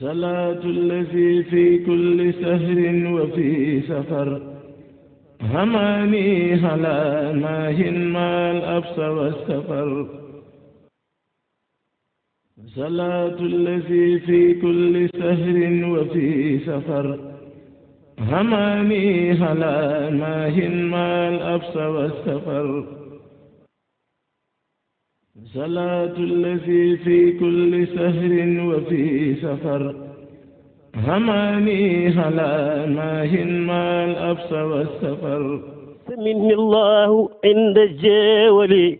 صلاة الذي في كل سهر وفي سفر هماني على ماهٍ ما الأبس والسفر صلاة الذي في كل سهر وفي سفر هماني على ماهٍ ما الأبس والسفر صلاة الذي في كل سهر وفي سفر هماني على ماهٍ ما الأبس والسفر مني الله عند الجاول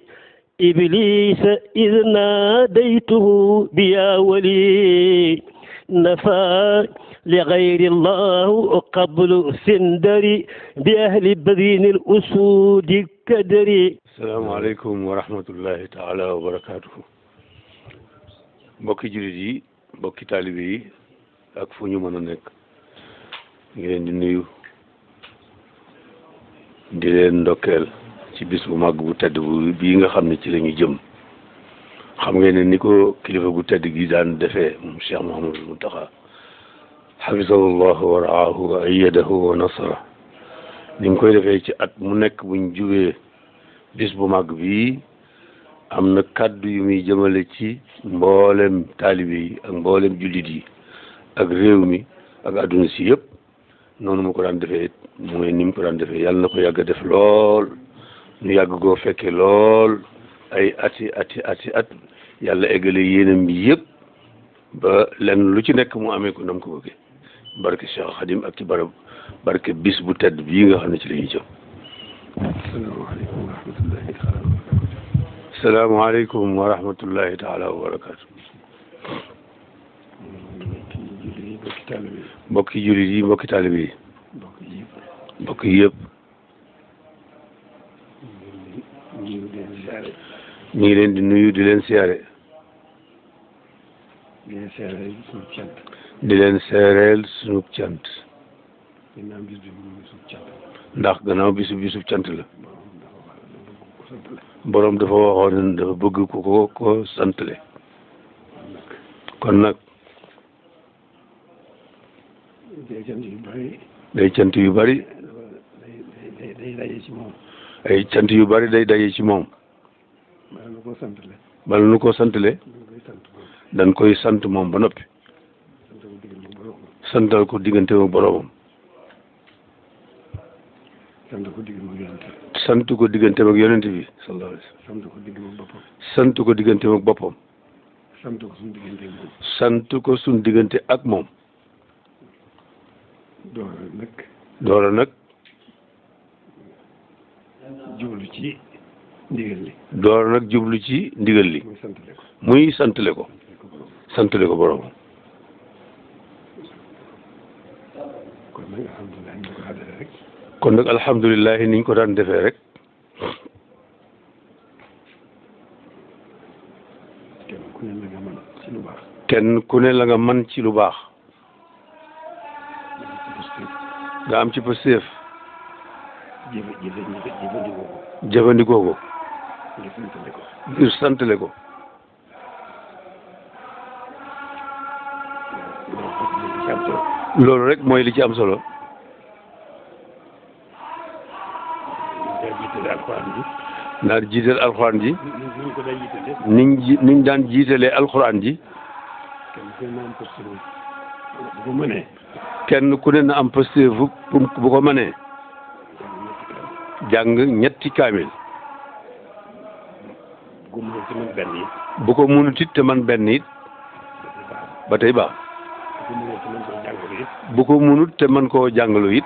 إبليس إذ ناديته بيا ولي نفى لغير الله قبل سندري بأهل بدين الأسود كدري. السلام عليكم ورحمة الله تعالى وبركاته. mbokki jullit yi mbokki taalibe yi ak fu ñu mën a nekk ngi leen di nuyu di leen ndokkeel ci bis bu màgg bu tedd bu bii nga xam ne ci la ñu jëm. xam ngeen ne ni ko kilifa gu tedd gi daan defee moom Cheikh Mouhamadul Mountakha xafisahullahu wa raahu wa ayyadahu wa nasara ni mu koy defee ci at mu nekk buñ jubee bis bu màgg bii am na kàddu yu muy jëmale ci mboolem taalibe yi ak mboolem jullit yi ak réew mi ak adduna si yëpp noonu mu ko daan defee mooy ni mu ko daan defee yàlla na ko yàgg a def lool ñu yàgg koo fekke lool ay ati at yàlla eggale yéenam bi yëpp ba lenn lu ci nekk mu amee ko nam ko bëggee barke Cheikh Khadim ak ci barab barke bis bu tedd bii nga xam ne ci la ñuy jëm. asalaamaaleykum wa rahmatullahi taala wa barakaatu. mbokki jullit yi mbokki taalibe yi mbokk yi yëpp ñu ngi leen di nuyu di leen siyaare di leen seereel sunu cant ndax gannaaw bisub cant la boroom dafa waxoon ne dafa bëgg ku ko santale kon nag day cant yu bari ay cant yu bari day daje ci moom bala nu ko santale dañ koy sant moom ba noppi santal ko diggante ak boroomam sant ko diggante ak yonent bi sallallahu alayhi wasallam sant ko diggante ak boppam sant ko suñ diggante ak moom doora nag jublu ci ndigal li doora nag jublu ci ndigal li muy santale ko boroomam kon nag alhamdulilah niñ ko daan defee rek kenn ku ne la nga mën ci lu baax nga am ci pëstéef jëfandikoo ko ngir santale ko loolu rek mooy li ci am solo naa jiital alxuraan ji niñ daan jiitalee alxuraan ji kenn ku ne na am pëstéef bu ko mënee jàng ñetti kaamil bu ko mënut it te man benn it ba tey baax bu ko mënut te man koo jàngalu it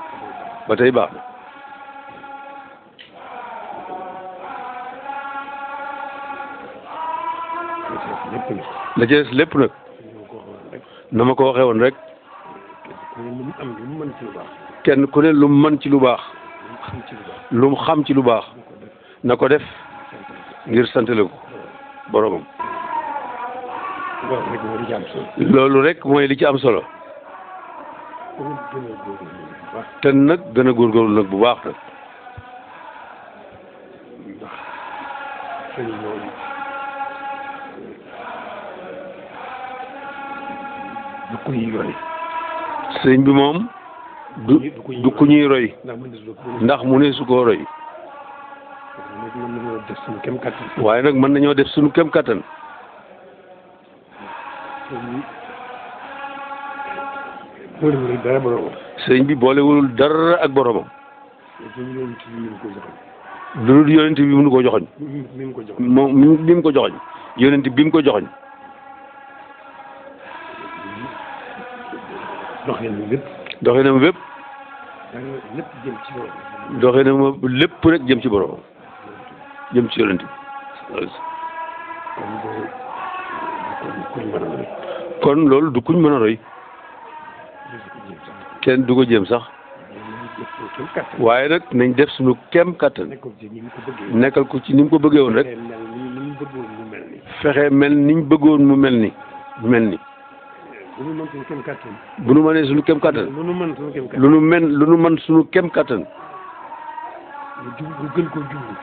ba tey baax la ci des lépp nag na ma ko waxee woon rek kenn ku ne lu mu mën ci lu baax lu mu xam ci lu baax na ko def ngir santale ko boromam loolu rek mooy li ci am solo te nag gën a góorgóorlu nag bu baax nag du ku ñuy roy. sëriñ bi moom du ku ñuy roy ndax mu ne su koo roy waaye nag mën nañoo def suñu kem kattan sëriñ bi boolewul dara ak boromam lu dul yonent bi mu ko joxoñ moom bi mu ko joxoñ yonent bi mu ko joxoñ doxinam wépp doxinam lépp rek jëm ci boromam jëm ci yonent bi kon loolu du kuñ mën a roy kenn du ko jéem sax waaye nag nañ def suñu kem kattan nekkal ko ci ni mu ko bëggee woon rek fexe mel niñ bëggoon mu mel ni bu nu mënee suñu kem kattan lu nu mën suñu kem kattan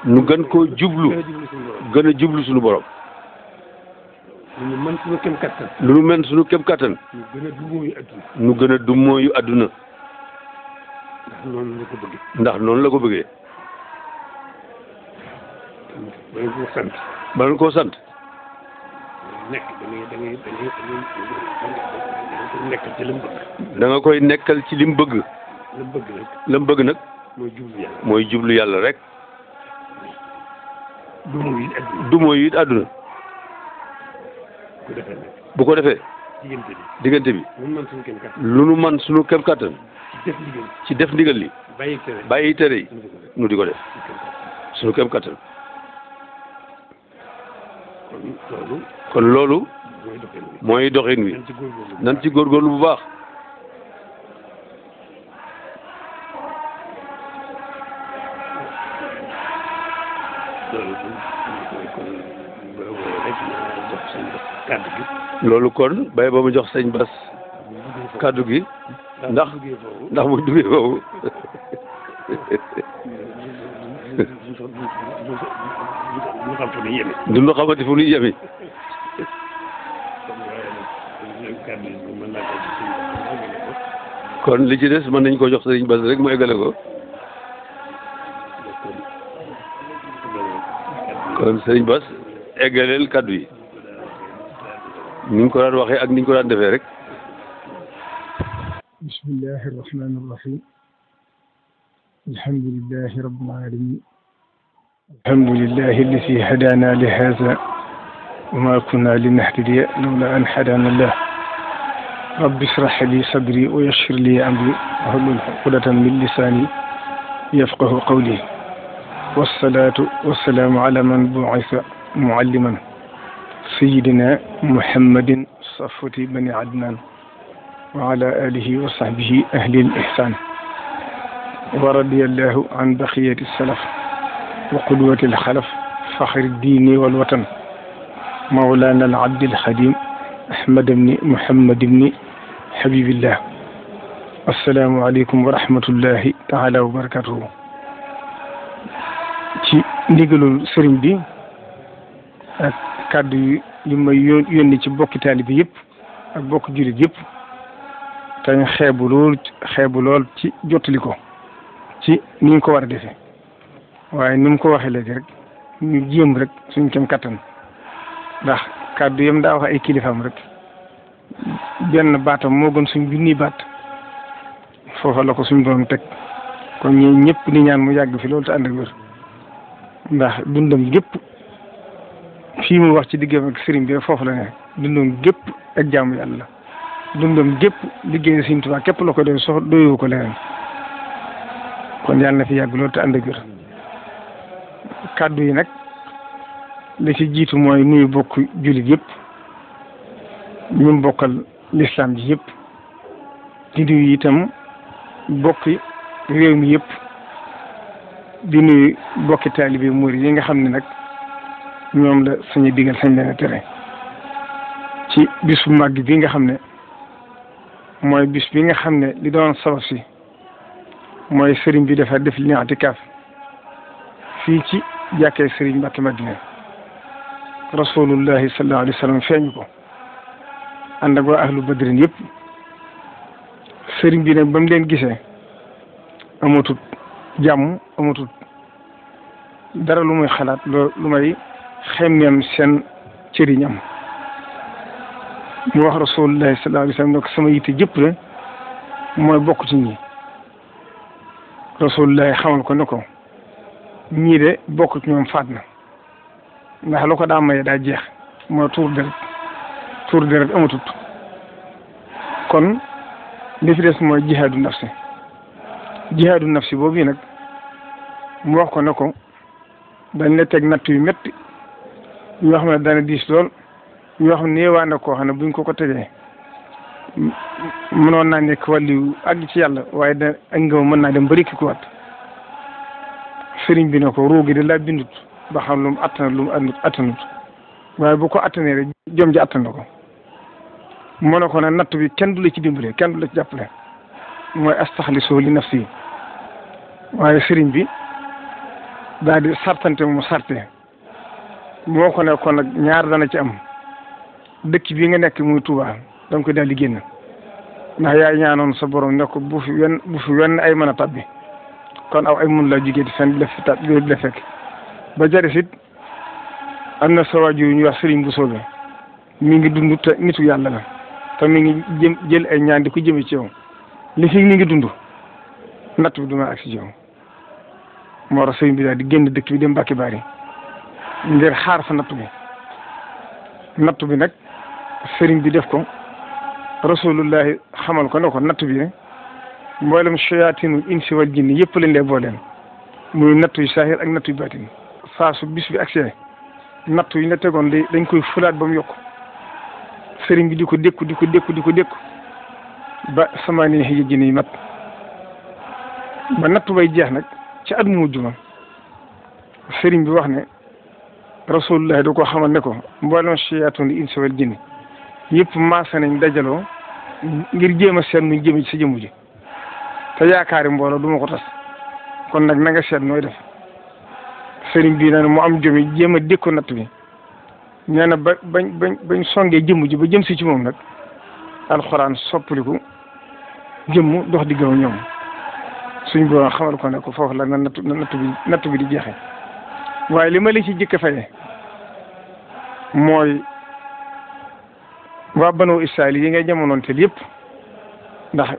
nu gën koo jublu gën a jublu suñu borom lu nu mën suñu kem kattan nu gën a dummóoyu adduna ndax noonu la ko bëggee ba koo sant da nga koy nekkal ci lim bëgg lam bëgg nag mooy jublu yàlla rek du mooy it àdduna bu ko defee diggante bi lu nu man suñu kem kattan ci def ndigal li bàyyi tere yi nu di ko def suñu kem kattan kon loolu mooy doxin wi nan ci góorgóorlu bu baax loolu kon bay ba mu jox sëñ Bass kàddu gi ndax bu duggee foofu du ñu xamante fu ñuy yemi kon li ci des mën nañ ko jox sëñ Bass rek mu eggale ko kon sëñ Bass eggaleel kàddu yi ni ñu ko daan waxee ak ni ñu ko daan defee rek bismillahi irrahmani irrahim alhamdulilahi rabbil alamin alhamdulilahi alladi hadana li hada wa ma kunna linahtadiya lawla an hadana allah rabbi israh li sadri wa yassir li amri wahlul uqdatan min lisani yafqahu qawli wassalatu wassalamu ala man bu'itha mualliman sayyidina muhammadin safwati bani adnan wa ala alihi wa sahbihi ahli al-ihsan wa radiyallahu an baqiyati salaf wa qudwati al-khalaf fakhri ad-din wal watan mawlana al-abd al-khadim ahmad ibn muhammad ibn habibillah assalamu alaykum wa rahmatullahi ta'ala wa barakatuhu ci ndigalul sëriñ bi ak kàddu yi may yónni ci bokki taalibe yëpp ak bokki jullit yëpp te ñu xeebu lool ci jottali ko ci ni ñu ko war a defee waaye ni mu ko waxee léegi rek ñu jéem rek suñ kem kattan ndax kàddu yam daa wax ay kilifaam rek benn baatam moo gën suñ junni baat foofa la ko suñ borom teg kon ñi ñëpp di ñaan mu yàgg fi loolu te ànd ak wér ndax dundam gépp fii mu wax ci diggam ak sëriñ bi foofu la ne dundam gépp ak jaamu yàlla dundam gépp liggéey Sëriñ Tuubaa képp la ko doy doyoo ko leneen kon yàlla na fi yàgg loolu te ànd ak wér kàddu yi nag la ci jiitu mooy nuyu bokk jullit yëpp ñu bokkal lislaam ji yëpp di nuyu itam bokki réew mi yëpp di nuyu bokki taalibe murid yi nga xam ne nag ñoom la sañu digal sañ leen a tere ci bis bu màgg bi nga xam ne mooy bis bi nga xam ne li doon sabab si mooy sëriñ bi dafa def li i'tikaaf fii ci jàkkee sëriñ Mbàkke Madina rasulullahi sallallahu alayhi wa sallam feeñu ko ànd ak waa ahlu badrin yëpp sëriñ bi nag ba mu leen gisee amatut jàmm amatut dara lu muy xalaat lu may xemmeem seen cëriñam mu wax rasulullahi sallallahu alayhi wa sallam ne ko sama yitte jëpp la mooy bokk ci ñi rasulullahi xamal ko ne ko ñii de bokk ci ñoom faat na ndax lu ko daa maye daa jeex mooy tuur deret amatut kon li fi des mooy jihaadu nafsi boobu nag mu wax ko ne ko dañ la teg natt yu métti yoo xam ne dana diis lool yoo xam ne néewaa na koo xam ne buñ ko tegee mënoon naa nekk wàllu àgg ci yàlla waaye da ak ngëm mën naa dem bari ki ko wat sëriñ bi ne ko ruugi de laa bindut ba xam lu mu attana lu mu attanut waaye bu ko attanee rek jom ji attan na ko mu ne ko nag natt bi kenn du la ci dimbale kenn du la ci jàppale mooy astaxlisu li nafsi waaye sëriñ bi daal di sartante mu sarte moo ko ne kon nag ñaar dana ci am dëkk bii nga nekk muy Touba da nga koy daal di génn ndax yaay ñaanoon sa borom ne ko bu fi wenn ay mën a tabbi kon aw ay mun laa jugee di fen di la fekk ba jaris it am na sa waajur yu ñuy wax sëriñ bu soobee mi ngi dund te nitu yàlla la te mi ngi jël ay ñaan di ko jëme ci yow li fi mi ngi dund natt bi duma ak si yow moo tax sëriñ bi daal di génn dëkk bi dem Mbàkke Bari ngir xaar fa natt bi nag sëriñ bi def ko rasulullahi xamal ko ne ko natt bi mboolem shayaatinu insi wal jinni yëpp lañ lay booleen muy natt yu saahir ak natt yu baatin saa su bis bi agsee natt yi la tegoon dañ koy fulaat ba mu yokk sëriñ bi di ko dékku ba samaani xëy jinni yi mat ba natt bay jeex nag ci at mu mujj ma sëriñ bi wax ne rasulullah da ko xamal ne ko mboolem shayaatinu insi wal jinni yëpp maase nañ dajaloo ngir jéem a seet nuñ jëme ci sa jëmm ji te yaakaari mbooloo du ma ko tas kon nag na nga seet nooy def sëriñ bi nee na mu am jomi jéem a dékku natt bi nee na bañ songee jëmm ji ba jëm si ci moom nag alxuraan soppaliku jëmm dox di gaw ñoom suñ borom xamal ko ne ko foofu la na natt bi di jeexe waaye li ma la ci jëkk faye mooy waa Banu Israayil yi ngay jamonoonteel yëpp ndax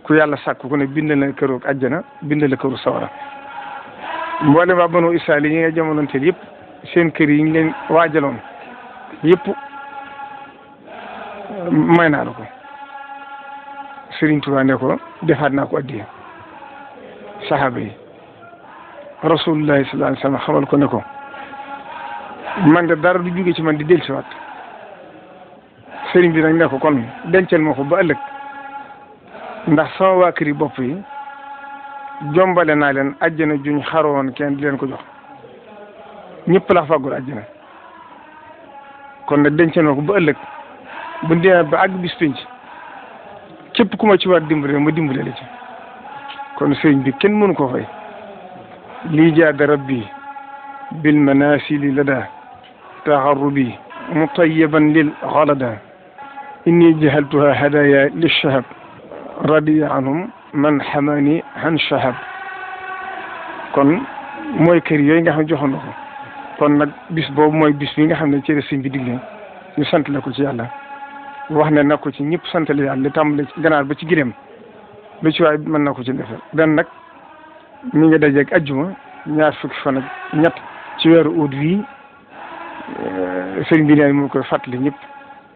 ku yàlla sàkk ku ne bind la këru àjjana bind la këru sawara mboole waa Banu Israayil yi ngay jamonoonteel yëpp seen kër yi ñu leen waajaloon yëpp may naa la ko Sëriñ Tuubaa ne ko defaat naa ko addiya saxaaba yi rasulullahi sallallahu alayhi wa sallam xamal ko ne ko man de dara du jóge ci man di dellusiwaat sëriñ bi nag ne ko kon dencal ma ko ba ëllëg ndax sama waa kër yi bopp yi jombale naa leen àjjana juñ xaroon kenn di leen ko jox ñëpp la fàggul àjjana kon nag dencal ma ko ba ëllëg bu demee ba àgg bis penc képp ku ma ci war dimbale ma dimbale la ci kon sëriñ bi kenn mënu ko fay lii jaada rabbi bil manasili lada taxarrubi mutayyiban lil xalada inni jahaltuha hadaya lishahab radiya anhum man xamani han shahab kon mooy kër yooyu nga xam ne joxoon na ko kon nag bis boobu mooy bis bi nga xam ne ci la sëñ bi digle ñu sant la ko ci yàlla wax ne na ko ci ñëpp sant la yàlla li tàmbale ci ganaar ba ci gileem lu ci waay mën na ko ci defal dan nag mi ngi dajeeg ajjuma ñaar fukki fan ak ñett ci weeru août wi sëriñ bi neen mu koy fàttali ñëpp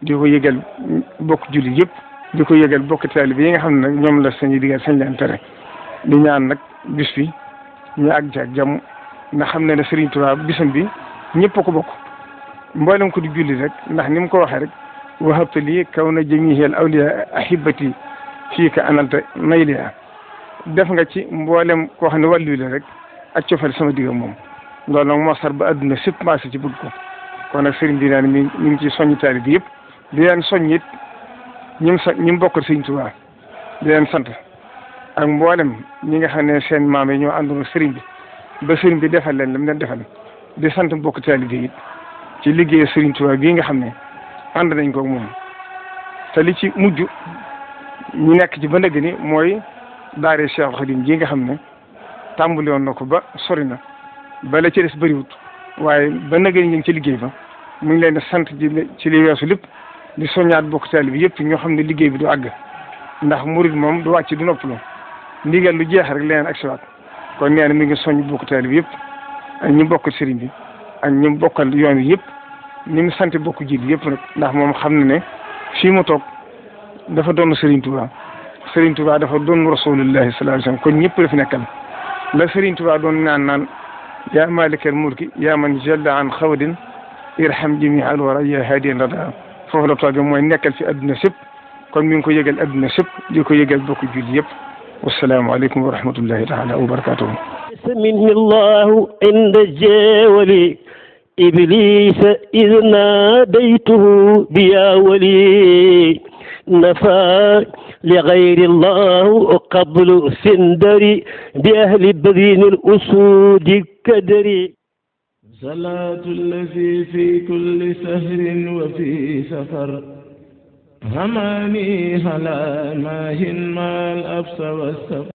di ko yëgal bokk julli yëpp di ko yëgal bokk taalibe yi nga xam ne nag ñoom la sañuy digal sañ leen tere di ñaan nag bis bi ñu àgg ci ak jàmm nga xam ne Sëriñ Tuubaa bisam bi ñëpp a ko bokk mboolem ko di julli rek ndax ni mu ko waxee rek wahabta lii kaw na jamihil awliya ahibati fii ka analta mayliya def nga ci mboolem koo xam ne wàllu la rek ak cofeel sama digga moom loolu nag moo sar ba adduna sépp maase ci bëgg ko kon nag sëriñ bi naan mi ngi ci soññi taalibe bi yëpp di leen soññ it ñi mu bokkal Sëriñ Tuubaa di leen sant ak mboolem ñi nga xam ne seen maam yi ñoo àndoon sëriñ bi ba sëriñ bi defal leen lam leen defal di sant mbokk taalibe bi it ci liggéey Sëriñ Tuubaa bii nga xam ne ànd nañ ko moom te li ci mujj ñu nekk ci ba ndëgg ni mooy daare Cheikh Khadim ji nga xam ne tàmbali woon na ko ba sori na ba la ci des bëriwut waaye ba ndëgg ni ñu ngi ci liggéey ba mu ngi leen di sant ci li weesu lépp di soññaat bokk taalibe bi yëpp ñoo xam ne liggéey bi du àgg ndax murid moom du wàcc du noppalu ndigal lu jeex rek leneen ak siwaat kon nee na mi ngi soññ bokk taalibe bi yëpp ak ñi bokk sëriñ bi ak ñi bokkal yoon wi yëpp ni mu sant bokk jiit yëpp nag ndax moom xam na ne fii mu toog dafa doon Serigne Touba Serigne Touba dafa doon rasulullahi sallallahu alayhi wasallam kon ñëpp la fi nekkal la Serigne Touba doon naan yaa malikal mulki yaa man jalla an xawdin irham jami'al wara ya hadiyan rada foofu la toogee mooy nekkal fi adduna sëpp kon mi ngi ko yëgal adduna sëpp di ko yëgal bokk julli yëpp wassalaamu aleykum wa rahmatullahi taala wa barakatuhu منه الله عند الجاول إبليس إذ ناديته بيا ولي نفى لغير الله قبل سندري بأهل بذين الأسود كدري صلاة الذي في كل سهر وفي سفر هماني هلا ماهن ما الأبس والسفر